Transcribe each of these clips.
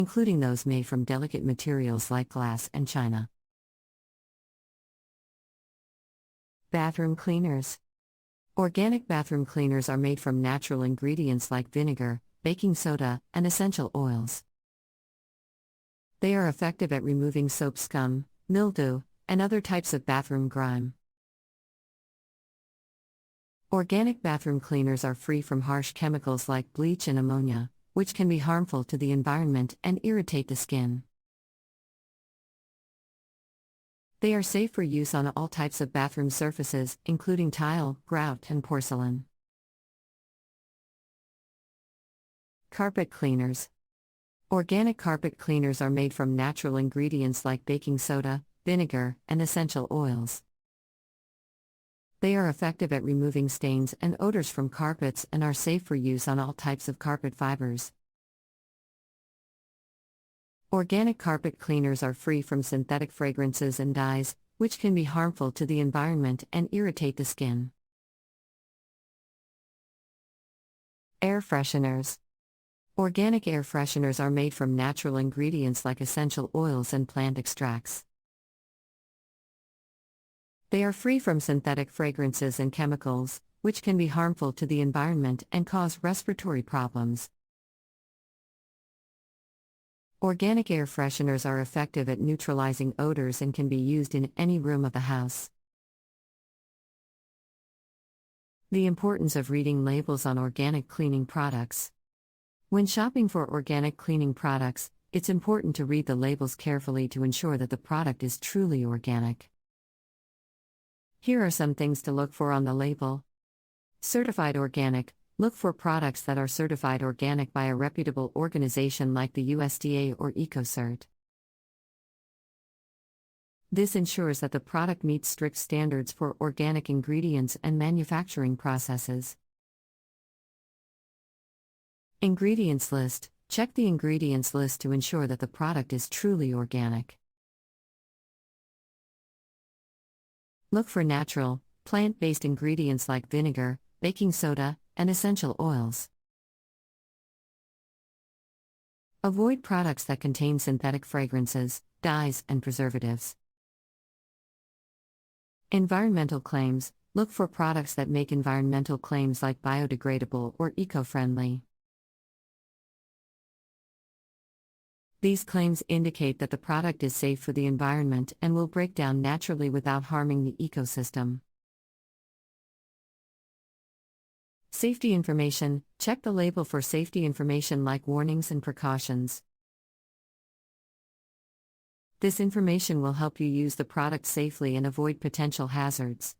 including those made from delicate materials like glass and china. Bathroom cleaners. Organic bathroom cleaners are made from natural ingredients like vinegar, baking soda, and essential oils. They are effective at removing soap scum, mildew, and other types of bathroom grime. Organic bathroom cleaners are free from harsh chemicals like bleach and ammonia, which can be harmful to the environment and irritate the skin. They are safe for use on all types of bathroom surfaces, including tile, grout, and porcelain. Carpet cleaners. Organic carpet cleaners are made from natural ingredients like baking soda, vinegar, and essential oils. They are effective at removing stains and odors from carpets and are safe for use on all types of carpet fibers. Organic carpet cleaners are free from synthetic fragrances and dyes, which can be harmful to the environment and irritate the skin. Air fresheners. Organic air fresheners are made from natural ingredients like essential oils and plant extracts. They are free from synthetic fragrances and chemicals, which can be harmful to the environment and cause respiratory problems. Organic air fresheners are effective at neutralizing odors and can be used in any room of the house. The importance of reading labels on organic cleaning products. When shopping for organic cleaning products, it's important to read the labels carefully to ensure that the product is truly organic. Here are some things to look for on the label. Certified organic. Look for products that are certified organic by a reputable organization like the USDA or EcoCert. This ensures that the product meets strict standards for organic ingredients and manufacturing processes. Ingredients list. Check the ingredients list to ensure that the product is truly organic. Look for natural, plant-based ingredients like vinegar, baking soda, and essential oils. Avoid products that contain synthetic fragrances, dyes, and preservatives. Environmental claims. Look for products that make environmental claims like biodegradable or eco-friendly. These claims indicate that the product is safe for the environment and will break down naturally without harming the ecosystem. Safety information. Check the label for safety information like warnings and precautions. This information will help you use the product safely and avoid potential hazards.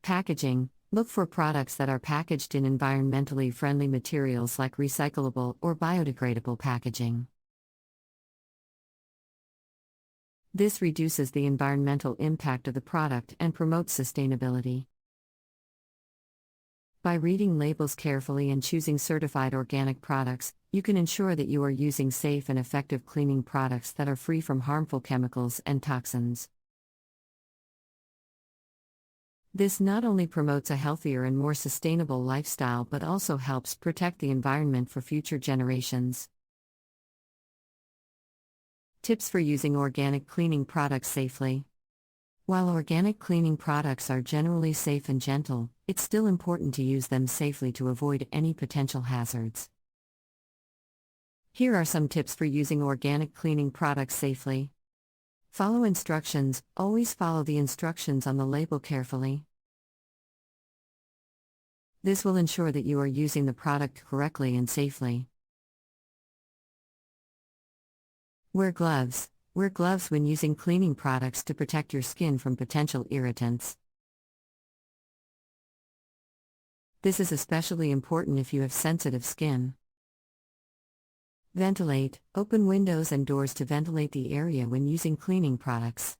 Packaging. Look for products that are packaged in environmentally friendly materials like recyclable or biodegradable packaging. This reduces the environmental impact of the product and promotes sustainability. By reading labels carefully and choosing certified organic products, you can ensure that you are using safe and effective cleaning products that are free from harmful chemicals and toxins. This not only promotes a healthier and more sustainable lifestyle but also helps protect the environment for future generations. Tips for using organic cleaning products safely. While organic cleaning products are generally safe and gentle, it's still important to use them safely to avoid any potential hazards. Here are some tips for using organic cleaning products safely. Follow instructions. Always follow the instructions on the label carefully. This will ensure that you are using the product correctly and safely. Wear gloves. Wear gloves when using cleaning products to protect your skin from potential irritants. This is especially important if you have sensitive skin. Ventilate. Open windows and doors to ventilate the area when using cleaning products.